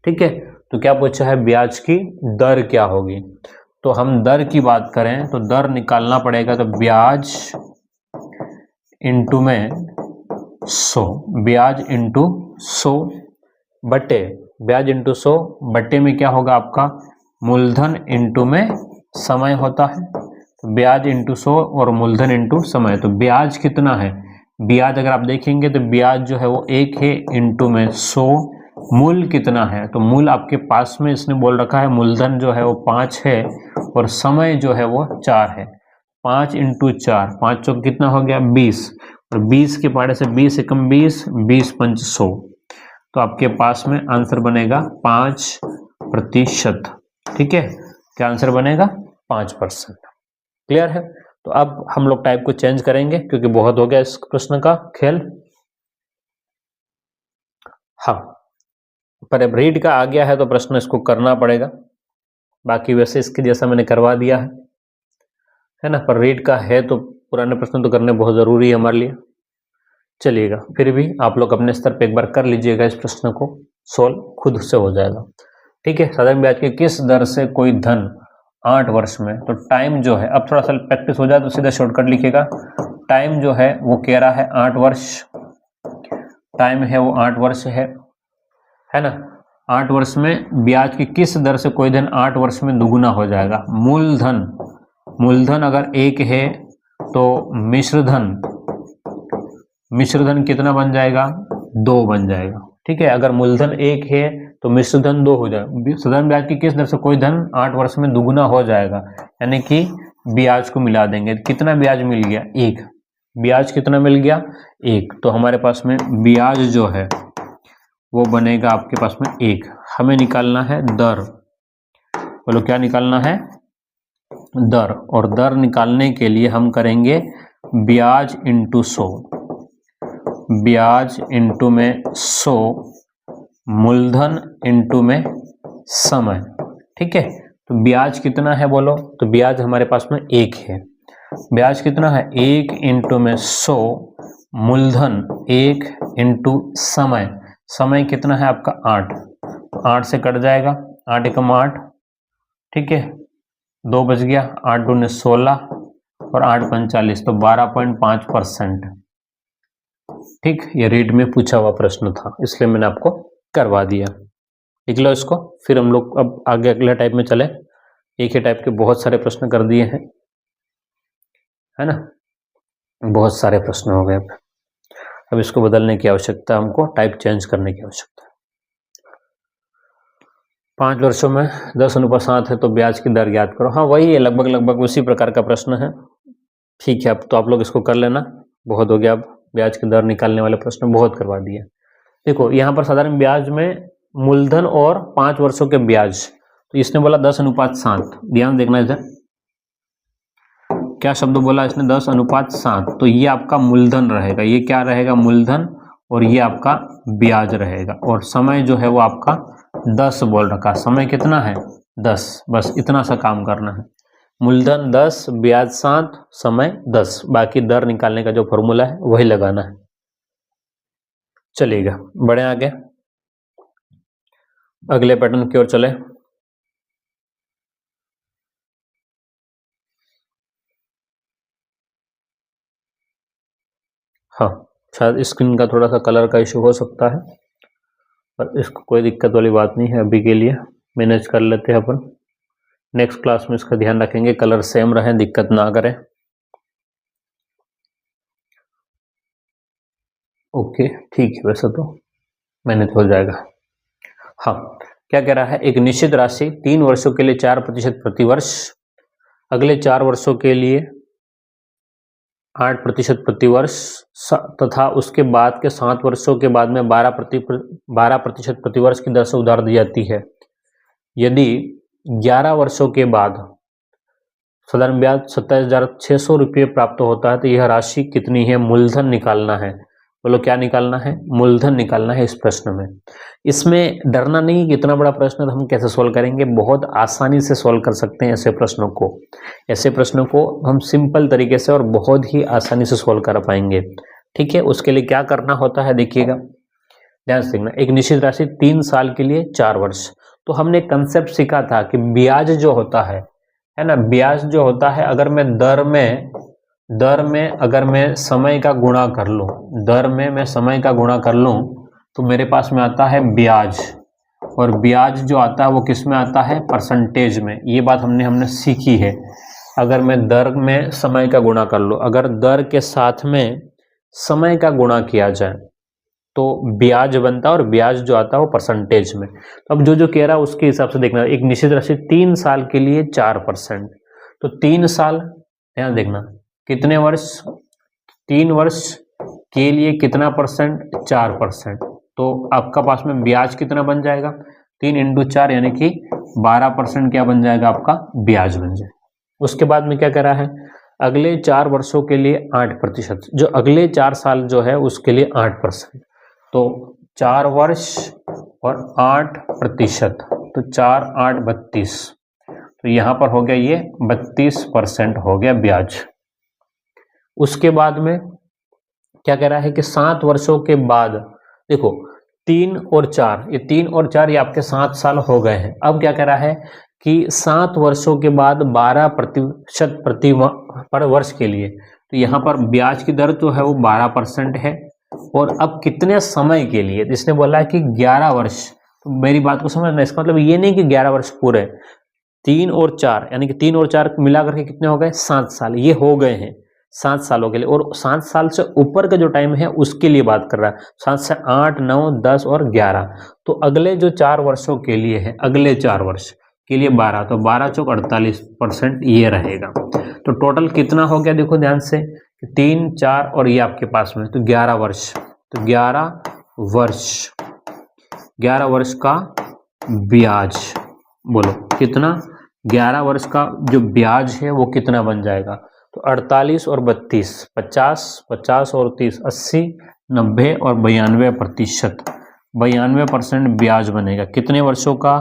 A: ठीक है, तो क्या पूछा है? ब्याज की दर क्या होगी? तो हम दर की बात करें तो दर निकालना पड़ेगा। तो ब्याज इंटू में 100, ब्याज इंटू 100 बटे, ब्याज इंटू 100 बटे में क्या होगा आपका? मूलधन इंटू में समय होता है। तो ब्याज इंटू 100 और मूलधन इंटू समय। तो ब्याज कितना है? ब्याज अगर आप देखेंगे तो ब्याज जो है वो 1 है, इंटू में 100। मूल कितना है? तो मूल आपके पास में इसने बोल रखा है मूलधन जो है वो 5 है और समय जो है वो 4 है। 5 इंटू 4, 5 चौक कितना हो गया? 20। और 20 के पहाड़े से 20 एकम 20, 20 पंच 100। तो आपके पास में आंसर बनेगा 5%। ठीक है, क्या आंसर बनेगा? 5%। क्लियर है? तो अब हम लोग टाइप को चेंज करेंगे क्योंकि बहुत हो गया इस प्रश्न का खेल। हाँ, पर अब रीड का आ गया है तो प्रश्न इसको करना पड़ेगा। बाकी वैसे इसके जैसा मैंने करवा दिया है ना, पर रीड का है तो पुराने प्रश्न तो करने बहुत जरूरी है हमारे लिए। चलिएगा, फिर भी आप लोग अपने स्तर पे एक बार कर लीजिएगा इस प्रश्न को, सोल्व खुद से हो जाएगा। ठीक है, साधारण ब्याज की किस दर से कोई धन 8 वर्ष में, तो टाइम जो है, अब थोड़ा सा प्रैक्टिस हो जाए तो सीधा शॉर्टकट लिखिएगा। टाइम जो है वो कह रहा है 8 वर्ष, टाइम है वो 8 वर्ष है ना। 8 वर्ष में ब्याज की किस दर से कोई धन 8 वर्ष में दुगुना हो जाएगा? मूलधन, मूलधन अगर 1 है तो मिश्रधन कितना बन जाएगा? 2 बन जाएगा। ठीक है, अगर मूलधन 1 है तो मिश्रधन 2 हो जाएगा। साधारण ब्याज की किस दर से कोई धन 8 वर्ष में दुगुना हो जाएगा, यानी कि ब्याज को मिला देंगे। कितना ब्याज मिल गया? 1। ब्याज कितना मिल गया? 1। तो हमारे पास में ब्याज जो है वो बनेगा आपके पास में 1। हमें निकालना है दर। बोलो क्या निकालना है? दर। और दर निकालने के लिए हम करेंगे ब्याज इंटू 100, ब्याज इंटू में 100, मूलधन इंटू में समय। ठीक है, तो ब्याज कितना है बोलो? तो ब्याज हमारे पास में 1 है। ब्याज कितना है? 1 इंटू में 100, मूलधन 1 इंटू समय। समय कितना है आपका? 8। तो 8 से कट जाएगा, 8 एकम 8। ठीक है, 2 बच गया, 8 दूने 16 और 8 पंच 40, तो 12.5%। ठीक, ये रीड में पूछा हुआ प्रश्न था इसलिए मैंने आपको करवा दिया। लिख लो इसको, फिर हम लोग अब आगे अगले टाइप में चले। एक ही टाइप के बहुत सारे प्रश्न कर दिए हैं, है ना, बहुत सारे प्रश्न हो गए। अब इसको बदलने की आवश्यकता, हमको टाइप चेंज करने की आवश्यकता है। 5 वर्षों में 10:7 है तो ब्याज की दर ज्ञात करो। हाँ, वही है, लगभग उसी प्रकार का प्रश्न है। ठीक है, अब तो आप लोग इसको कर लेना, बहुत हो गया। अब ब्याज की दर निकालने वाले प्रश्न बहुत करवा दिए। देखो यहाँ पर साधारण ब्याज में मूलधन और 5 वर्षों के ब्याज, तो इसने बोला 10:7। ध्यान देखना इधर, क्या शब्द बोला इसने? 10:7। तो ये आपका मूलधन रहेगा, ये क्या रहेगा? मूलधन। और ये आपका ब्याज रहेगा। और समय जो है वो आपका 10 बोल रखा। समय कितना है? 10। बस इतना सा काम करना है। मूलधन 10, ब्याज 7, समय 10। बाकी दर निकालने का जो फॉर्मूला है वही लगाना है। चलिएगा, बढ़े आगे, अगले पैटर्न की ओर चले। हाँ, शायद स्क्रीन का थोड़ा सा कलर का इशू हो सकता है, पर इसको कोई दिक्कत वाली बात नहीं है, अभी के लिए मैनेज कर लेते हैं अपन। नेक्स्ट क्लास में इसका ध्यान रखेंगे, कलर सेम रहे, दिक्कत ना करें। ओके, ठीक है, वैसे तो मैनेज हो जाएगा। हाँ, क्या कह रहा है? एक निश्चित राशि 3 वर्षों के लिए 4% प्रतिवर्ष, अगले 4 वर्षों के लिए 8% प्रतिवर्ष तथा उसके बाद के 7 वर्षों के बाद में 12% प्रतिवर्ष की दर से उधार दी जाती है। यदि 11 वर्षों के बाद साधारण ब्याज 27,600 रुपये प्राप्त होता है तो यह राशि कितनी है? मूलधन निकालना है। बोलो क्या निकालना है? मूलधन निकालना है इस प्रश्न में। इसमें डरना नहीं कि इतना बड़ा प्रश्न तो हम कैसे सोल्व करेंगे, बहुत आसानी से सोल्व कर सकते हैं ऐसे प्रश्नों को। ऐसे प्रश्नों को हम सिंपल तरीके से और बहुत ही आसानी से सोल्व कर पाएंगे। ठीक है, उसके लिए क्या करना होता है देखिएगा, ध्यान से देखना। एक निश्चित राशि 3 साल के लिए 4 वर्ष। तो हमने कंसेप्ट सीखा था कि ब्याज जो होता है ना, ब्याज जो होता है अगर मैं दर में अगर मैं समय का गुणा कर लूं, दर में मैं समय का गुणा कर लूं तो मेरे पास में आता है ब्याज। और ब्याज जो आता है वो किस में आता है? परसेंटेज में। ये बात हमने सीखी है। अगर मैं दर में समय का गुणा कर लूं, अगर दर के साथ में समय का गुणा किया जाए तो ब्याज बनता है और ब्याज जो आता है वो परसेंटेज में। तो अब जो कह रहा है उसके हिसाब से देखना। एक निश्चित राशि 3 साल के लिए 4%, तो 3 साल, ध्यान देखना कितने वर्ष? 3 वर्ष के लिए कितना परसेंट? 4%। तो आपका पास में ब्याज कितना बन जाएगा? 3 × 4 यानी कि 12% क्या बन जाएगा? आपका ब्याज बन जाएगा। उसके बाद में क्या कह रहा है? अगले 4 वर्षों के लिए 8%, जो अगले 4 साल जो है उसके लिए 8%। तो 4 वर्ष और 8%, तो 4 8 32, तो यहां पर हो गया ये 32% हो गया ब्याज। उसके बाद में क्या कह रहा है कि 7 वर्षों के बाद, देखो 3 और 4, ये 3 और 4 ये आपके 7 साल हो गए हैं। अब क्या कह रहा है कि 7 वर्षों के बाद 12% पर वर्ष के लिए, तो यहाँ पर ब्याज की दर जो है वो 12% है। और अब कितने समय के लिए? इसने बोला है कि 11 वर्ष। तो मेरी बात को समझना, इसका मतलब ये नहीं कि 11 वर्ष पूरे, 3 और 4 यानी कि 3 और 4 मिला करके कितने हो गए? 7 साल, ये हो गए हैं 7 सालों के लिए। और 7 साल से ऊपर का जो टाइम है उसके लिए बात कर रहा है, 7 से 8 9 10 और 11। तो अगले जो 4 वर्षों के लिए है, अगले 4 वर्ष के लिए 12, तो 12 चौक 48% ये रहेगा। तो टोटल कितना हो गया? देखो ध्यान से, 3 4 और ये आपके पास में, तो 11 वर्ष। तो 11 वर्ष का ब्याज, बोलो कितना? 11 वर्ष का जो ब्याज है वो कितना बन जाएगा? तो 48 और 32, 50 50 और 30, 80 90 और 92%, 92% ब्याज बनेगा। कितने वर्षों का?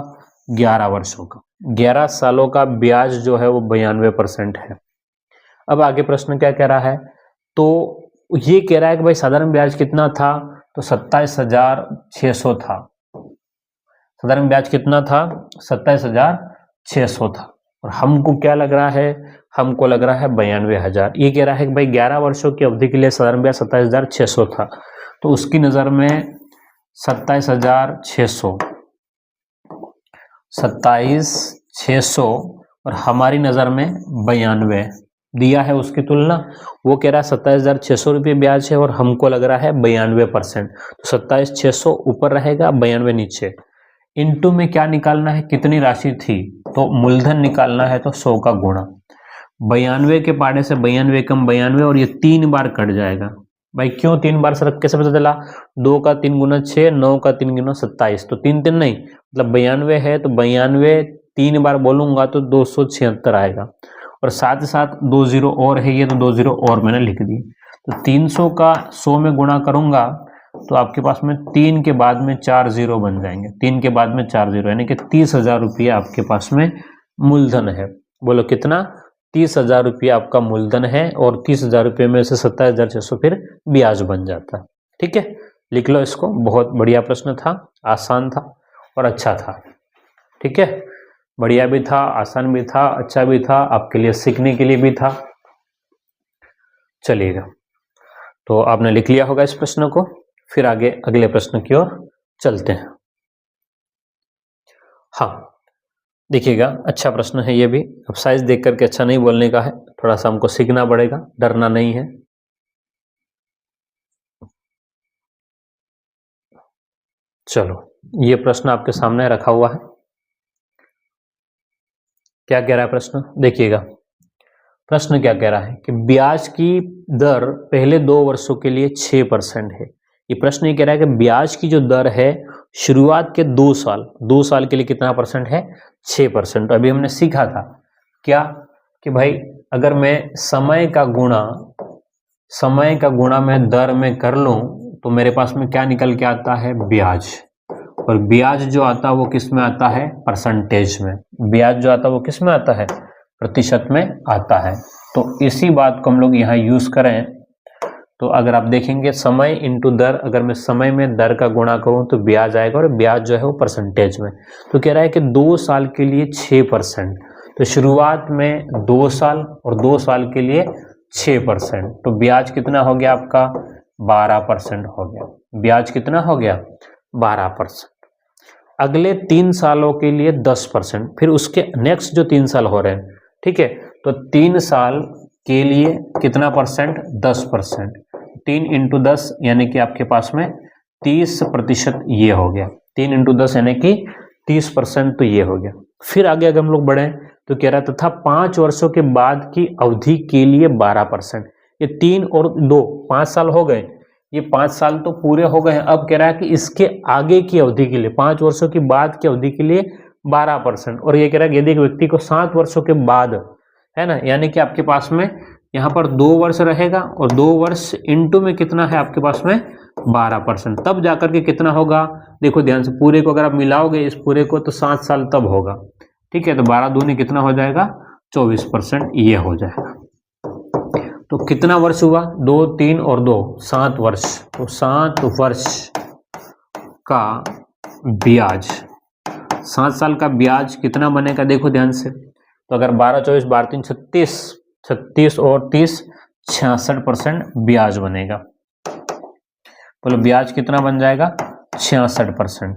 A: 11 वर्षों का। 11 सालों का ब्याज जो है वो 92% है। अब आगे प्रश्न क्या कह रहा है? तो ये कह रहा है कि भाई साधारण ब्याज कितना था? तो 27,600 था। साधारण ब्याज कितना था? 27,600 था। और हमको क्या लग रहा है? हमको लग रहा है 92,000। ये कह रहा है कि भाई 11 वर्षों की अवधि के लिए साधारण ब्याज 27,600 था। तो उसकी नज़र में 27,600, 27,600 और हमारी नज़र में 92 दिया है, उसकी तुलना। वो कह रहा है 27,600 रुपये ब्याज है और हमको लग रहा है 92%। तो 27,600 ऊपर रहेगा, 92 नीचे। इनटू में क्या निकालना है? कितनी राशि थी? तो मूलधन निकालना है, तो 100 का गुणा। 92 के पाड़े से 92 कम 92 और ये 3 बार कट जाएगा। भाई क्यों 3 बार? सर कैसे पता चला? 2 का 3 गुना 6, 9 का 3 गुना 27, तो 3 3 नहीं, मतलब 92 है तो 92 3 बार बोलूंगा तो 276 आएगा। और साथ ही साथ 2 जीरो और है, ये तो 2 जीरो और मैंने लिख दी। तो 300 का 100 में गुणा करूंगा तो आपके पास में 3 के बाद में 4 जीरो बन जाएंगे, 3 के बाद में 4 जीरो, यानी कि 30,000 रुपया आपके पास में मूलधन है। बोलो कितना? 30,000 रुपया आपका मूलधन है और 30,000 रुपये में से 27,600 फिर ब्याज बन जाता है। ठीक है, लिख लो इसको। बहुत बढ़िया प्रश्न था, आसान था और अच्छा था। ठीक है, बढ़िया भी था, आसान भी था, अच्छा भी था, आपके लिए सीखने के लिए भी था। चलिएगा, तो आपने लिख लिया होगा इस प्रश्न को। फिर आगे अगले प्रश्न की ओर चलते हैं। हाँ देखिएगा, अच्छा प्रश्न है ये भी। अब साइज देख करके अच्छा नहीं बोलने का है, थोड़ा सा हमको सीखना पड़ेगा, डरना नहीं है। चलो, ये प्रश्न आपके सामने रखा हुआ है। क्या कह रहा है प्रश्न? देखिएगा, प्रश्न क्या कह रहा है कि ब्याज की दर पहले 2 वर्षों के लिए 6% है। ये प्रश्न ये कह रहा है कि ब्याज की जो दर है शुरुआत के 2 साल के लिए कितना परसेंट है? 6%। तो अभी हमने सीखा था क्या कि भाई अगर मैं समय का गुणा मैं दर में कर लूं तो मेरे पास में क्या निकल के आता है? ब्याज। और ब्याज जो आता है वो किस में आता है? परसेंटेज में। ब्याज जो आता है वो किस में आता है? प्रतिशत में आता है। तो इसी बात को हम लोग यहाँ यूज करें तो अगर आप देखेंगे समय इंटू दर, अगर मैं समय में दर का गुणा करूं तो ब्याज आएगा और ब्याज जो है वो परसेंटेज में। तो कह रहा है कि 2 साल के लिए 6%। तो शुरुआत में 2 साल और 2 साल के लिए 6%। तो ब्याज कितना हो गया आपका? 12% हो गया। ब्याज कितना हो गया? 12%। अगले 3 सालों के लिए 10%। फिर उसके नेक्स्ट जो 3 साल हो रहे हैं, ठीक है, तो 3 साल के लिए कितना परसेंट? 10%। 3 इंटू 10 यानी कि आपके पास में 30% ये हो गया। 3 इंटू 10 यानी कि 30%। तो ये हो गया। फिर आगे अगर हम लोग बढ़े तो कह रहा तथा 5 वर्षों के बाद की अवधि के लिए 12%। ये 3 और 2 5 साल हो गए, ये 5 साल तो पूरे हो गए हैं। अब कह रहा है कि इसके आगे की अवधि के लिए 5 वर्षों की बाद की अवधि के लिए 12%। और ये कह रहा है कि यदि एक व्यक्ति को 7 वर्षों के बाद, है ना, यानी कि आपके पास में यहाँ पर 2 वर्ष रहेगा और 2 वर्ष इंटू में कितना है आपके पास में? 12%। तब जाकर के कितना होगा? देखो ध्यान से, पूरे को अगर आप मिलाओगे इस पूरे को तो 7 साल तब होगा, ठीक है। तो 12 दूनी कितना हो जाएगा? 24%। ये हो जाएगा। तो कितना वर्ष हुआ? 2 3 और 2 7 वर्ष। तो 7 वर्ष का ब्याज, 7 साल का ब्याज कितना बनेगा? देखो ध्यान से, तो अगर 12 24 12 3 36, 36 और 30 66% ब्याज बनेगा। बोलो ब्याज कितना बन जाएगा? 66%।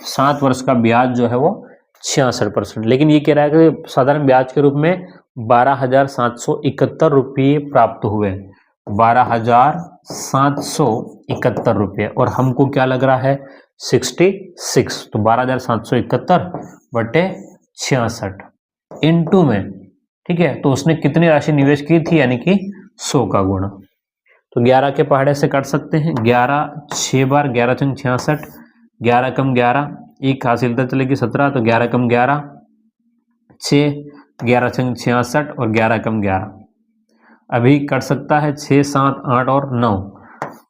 A: 7 वर्ष का ब्याज जो है वो 66%। लेकिन ये कह रहा है कि साधारण ब्याज के रूप में 12,771 रुपये प्राप्त हुए। 12,771 रुपये। और हमको क्या लग रहा है? 66। तो 12,771 बटे 66 इंटू में, ठीक है, तो उसने कितनी राशि निवेश की थी? यानी कि 100 का गुणा। तो 11 के पहाड़े से काट सकते हैं। 11 6 बार, 11 छंग 66, 11 कम 11, एक हासिलता चलेगी 17, तो 11 कम 11 6, 11 छंग 66 और 11 कम 11। अभी कट सकता है 6 7 8 और 9।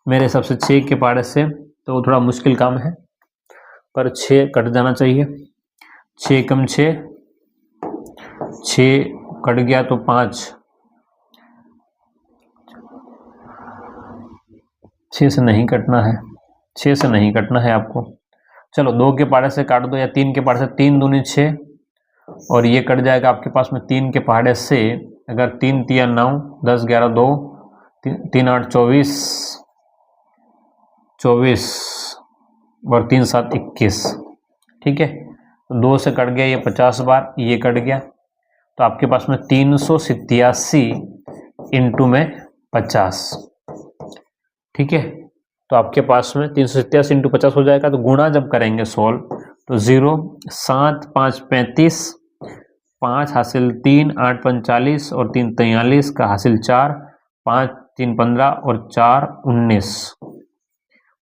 A: मेरे हिसाब से 6 के पहाड़े से तो थोड़ा मुश्किल काम है, पर 6 कट जाना चाहिए। 6 कम 6 कट गया तो 5, 6 से नहीं कटना है, 6 से नहीं कटना है आपको। चलो 2 के पहाड़े से काट दो या 3 के पहाड़े से, 3 दूनी 6 और ये कट जाएगा आपके पास में 3 के पहाड़े से। अगर 3 तिया 9, 10 11 2, 3 8 24 और 3 7 21, ठीक है। तो 2 से कट गया ये 50 बार, ये कट गया, तो आपके पास में 387 इंटू में 50, ठीक है। तो आपके पास में 387 इंटू 50 हो जाएगा। तो गुणा जब करेंगे सोल्व तो 0 7 5 35, 5 हासिल 3 8 45 और 3 43 का हासिल 4, 5 3 15 और 4 19,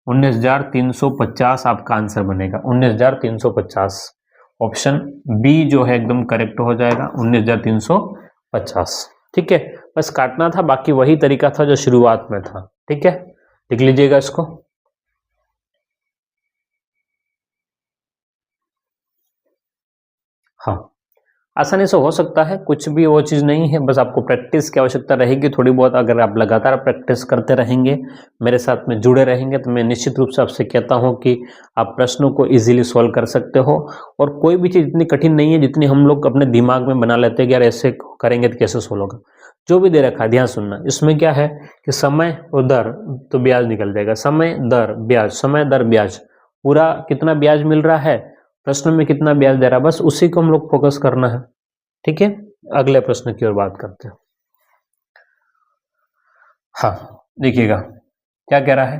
A: 19,350 आपका आंसर बनेगा। 19,350 ऑप्शन बी जो है एकदम करेक्ट हो जाएगा। 19,350, ठीक है। बस काटना था, बाकी वही तरीका था जो शुरुआत में था, ठीक है। लिख लीजिएगा इसको। हाँ, आसानी से हो सकता है, कुछ भी वो चीज़ नहीं है, बस आपको प्रैक्टिस की आवश्यकता रहेगी थोड़ी बहुत। अगर आप लगातार प्रैक्टिस करते रहेंगे, मेरे साथ में जुड़े रहेंगे, तो मैं निश्चित रूप से आपसे कहता हूं कि आप प्रश्नों को इजीली सॉल्व कर सकते हो। और कोई भी चीज़ इतनी कठिन नहीं है जितनी हम लोग अपने दिमाग में बना लेते हैं कि यार ऐसे करेंगे तो कैसे सॉल्व होगा। जो भी दे रखा है ध्यान सुनना, इसमें क्या है कि समय और दर, तो ब्याज निकल जाएगा। समय दर ब्याज, समय दर ब्याज, पूरा कितना ब्याज मिल रहा है, प्रश्न में कितना ब्याज दे रहा है, बस उसी को हम लोग फोकस करना है, ठीक है। अगले प्रश्न की ओर बात करते हैं। हाँ, देखिएगा क्या कह रहा है।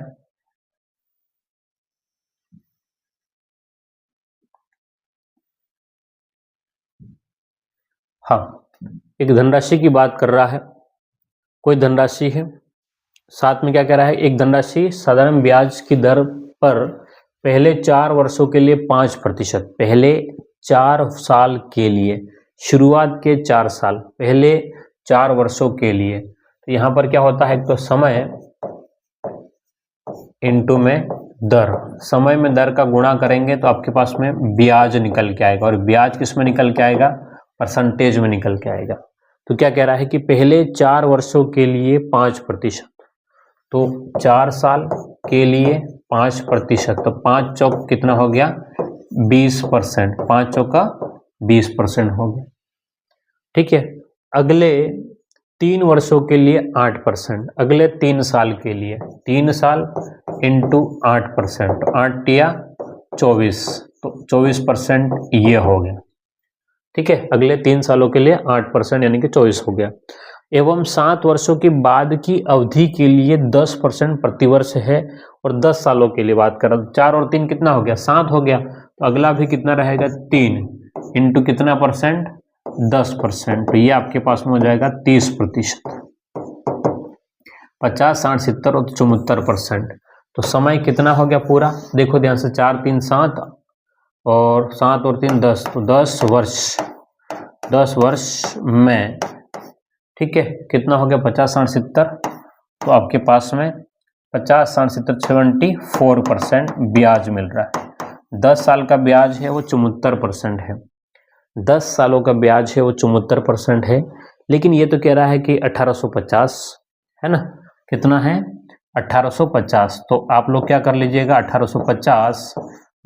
A: हाँ, एक धनराशि की बात कर रहा है, कोई धनराशि है, साथ में क्या कह रहा है, एक धनराशि साधारण ब्याज की दर पर पहले 4 वर्षों के लिए 5%, पहले 4 साल के लिए, शुरुआत के 4 साल, पहले 4 वर्षों के लिए। तो यहां पर क्या होता है, तो समय इनटू में दर, समय में दर का गुणा करेंगे तो आपके पास में ब्याज निकल के आएगा, और ब्याज किस में निकल के आएगा, परसेंटेज में निकल के आएगा। तो क्या कह रहा है कि पहले 4 वर्षों के लिए 5%, तो 4 साल के लिए 5%, तो 5 चौक कितना हो गया, 20%, 5 चौका 20% हो गया। ठीक है, अगले 3 वर्षों के लिए 8%, अगले 3 साल के लिए, 3 साल इंटू 8%, तो 8 टिया 24, तो 24% ये हो गया। ठीक है, अगले 3 सालों के लिए 8% यानी कि 24 हो गया। एवं 7 वर्षों के बाद की अवधि के लिए 10% प्रतिवर्ष है, और 10 सालों के लिए बात करें, 4 और 3 कितना हो गया, 7 हो गया, तो अगला भी कितना रहेगा, 3 इंटू कितना परसेंट, 10%, तो ये आपके पास में हो जाएगा 30%, 50, 60, 70 और 74%। तो समय कितना हो गया पूरा, देखो ध्यान से, 4, 3, 7 और 7 और 3 10, तो 10 वर्ष, 10 वर्ष में, ठीक है, कितना हो गया, 50, 60, 70, तो आपके पास में 50, 60, 70, 74% ब्याज मिल रहा है। 10 साल का ब्याज है वो 74% है, 10 सालों का ब्याज है वो 74% है, लेकिन ये तो कह रहा है कि 1850 है ना, कितना है, 1850, तो आप लोग क्या कर लीजिएगा, 1850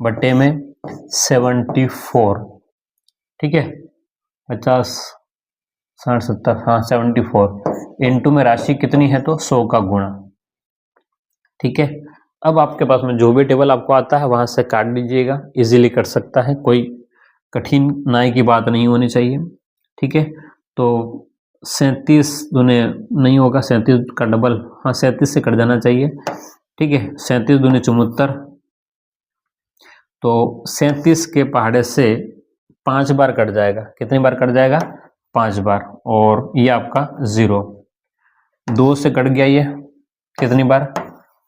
A: बटे में 74, ठीक है, 50, 60, 70, हाँ 74 इंटू में राशि कितनी है, तो 100 का गुणा। ठीक है, अब आपके पास में जो भी टेबल आपको आता है वहां से काट दीजिएगा, इजीली कर सकता है, कोई कठिन नाई की बात नहीं होनी चाहिए। ठीक है, तो 37 दूने नहीं होगा, 37 का डबल, हाँ 37 से कट जाना चाहिए। ठीक है, 37 दूने 74, तो 37 के पहाड़े से 5 बार कट जाएगा, कितनी बार कट जाएगा, 5 बार, और ये आपका 0, 2 से कट गया, ये कितनी बार,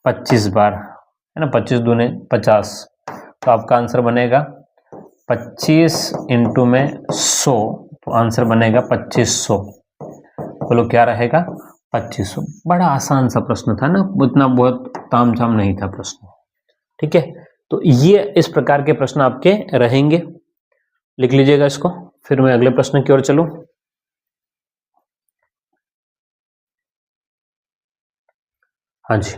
A: 25 बार, है ना, 25 दूने 50, तो आपका आंसर बनेगा 25 इंटू में 100, तो आंसर बनेगा 2500। बोलो क्या रहेगा, 2500। बड़ा आसान सा प्रश्न था ना, उतना बहुत तामझाम नहीं था प्रश्न। ठीक है, तो ये इस प्रकार के प्रश्न आपके रहेंगे, लिख लीजिएगा इसको, फिर मैं अगले प्रश्न की ओर चलूं। हाँ जी,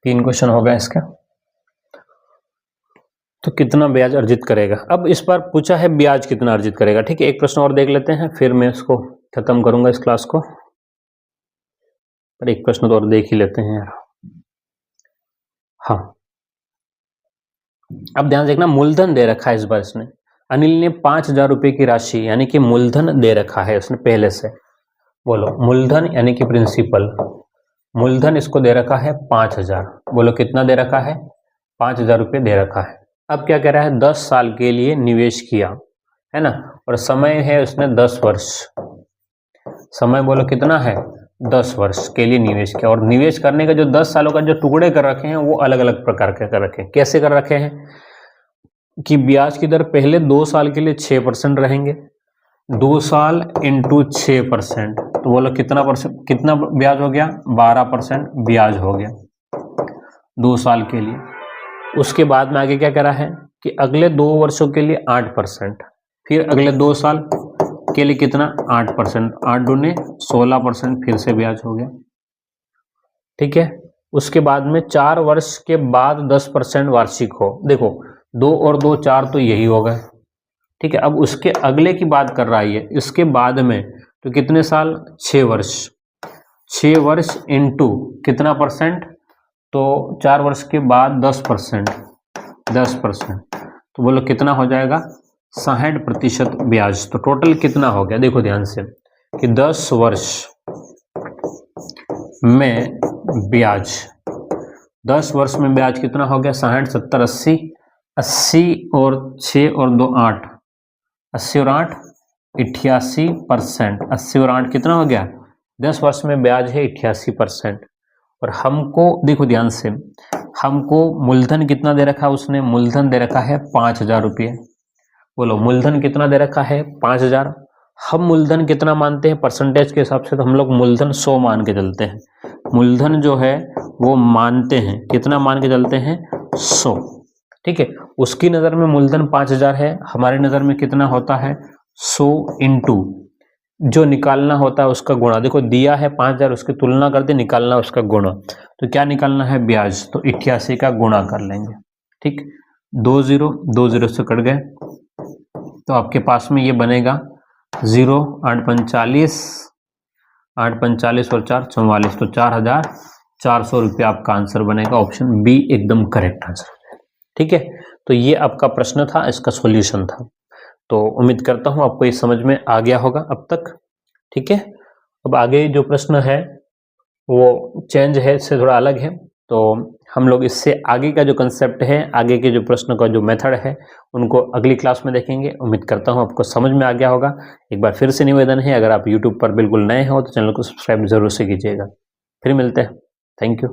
A: 3 क्वेश्चन हो गए इसका। तो कितना ब्याज अर्जित करेगा, अब इस बार पूछा है ब्याज कितना अर्जित करेगा। ठीक है, एक प्रश्न और देख लेते हैं, फिर मैं इसको खत्म करूंगा इस क्लास को, पर एक प्रश्न तो और देख ही लेते हैं यार। हाँ, अब ध्यान देखना, मूलधन दे रखा है इस बार इसने, अनिल ने 5,000 रुपए की राशि यानी कि मूलधन दे रखा है उसने पहले से। बोलो मूलधन यानी कि प्रिंसिपल, मूलधन इसको दे रखा है 5,000, बोलो कितना दे रखा है, 5,000 रुपये दे रखा है। अब क्या कह रहा है, 10 साल के लिए निवेश किया, है ना, और समय है उसने 10 वर्ष, समय बोलो कितना है, 10 वर्ष के लिए निवेश किया, और निवेश करने का जो 10 सालों का जो टुकड़े कर रखे हैं वो अलग अलग प्रकार के कर रखे हैं। कैसे कर रखे हैं कि ब्याज की दर पहले 2 साल के लिए 6% रहेंगे, 2 साल इंटू 6%, तो बोलो कितना परसेंट, कितना ब्याज हो गया, 12% ब्याज हो गया 2 साल के लिए। उसके बाद में आगे क्या करा है कि अगले 2 वर्षों के लिए 8%, फिर अगले 2 साल के लिए कितना, 8%, 8 दूने 16% फिर से ब्याज हो गया। ठीक है, उसके बाद में 4 वर्ष के बाद 10% वार्षिक हो, देखो 2 और 2 4 तो यही हो गए। ठीक है, अब उसके अगले की बात कर रहा है ये, इसके बाद में तो कितने साल, 6 वर्ष, 6 वर्ष इंटू कितना परसेंट, तो 4 वर्ष के बाद 10%, 10%, तो बोलो कितना हो जाएगा, 60% ब्याज। तो टोटल कितना हो गया, देखो ध्यान से कि 10 वर्ष में ब्याज, 10 वर्ष में ब्याज कितना हो गया, 60, 70, 80, 80 और 6 और 2 8, 80 और 8 88%। 80 और 8 कितना हो गया? 10 वर्ष में ब्याज है 88%। और हमको देखो ध्यान से, हमको मूलधन कितना दे रखा है उसने? मूलधन दे रखा है 5000 रुपये। बोलो मूलधन कितना दे रखा है? 5000। हम मूलधन कितना मानते हैं परसेंटेज के हिसाब से? तो हम लोग मूलधन 100 मान के चलते हैं। मूलधन जो है वो मानते हैं, कितना मान के चलते हैं? 100। ठीक है, उसकी नज़र में मूलधन 5000 है, हमारी नज़र में कितना होता है? 100 इंटू जो निकालना होता है उसका गुणा। देखो दिया है 5000, उसकी तुलना करते, निकालना उसका गुणा। तो क्या निकालना है? ब्याज। तो 88 का गुणा कर लेंगे। ठीक, 2 0 से कट गए, तो आपके पास में ये बनेगा 0 8 45, 8 45 और 4 44, तो 4400 रुपये आपका आंसर बनेगा। ऑप्शन बी एकदम करेक्ट आंसर। ठीक है, तो ये आपका प्रश्न था, इसका सॉल्यूशन था। तो उम्मीद करता हूं आपको ये समझ में आ गया होगा अब तक। ठीक है, अब आगे जो प्रश्न है वो चेंज है, इससे थोड़ा अलग है। तो हम लोग इससे आगे का जो कंसेप्ट है, आगे के जो प्रश्न का जो मेथड है, उनको अगली क्लास में देखेंगे। उम्मीद करता हूं आपको समझ में आ गया होगा। एक बार फिर से निवेदन है, अगर आप यूट्यूब पर बिल्कुल नए हो तो चैनल को सब्सक्राइब जरूर से कीजिएगा। फिर मिलते हैं। Thank you.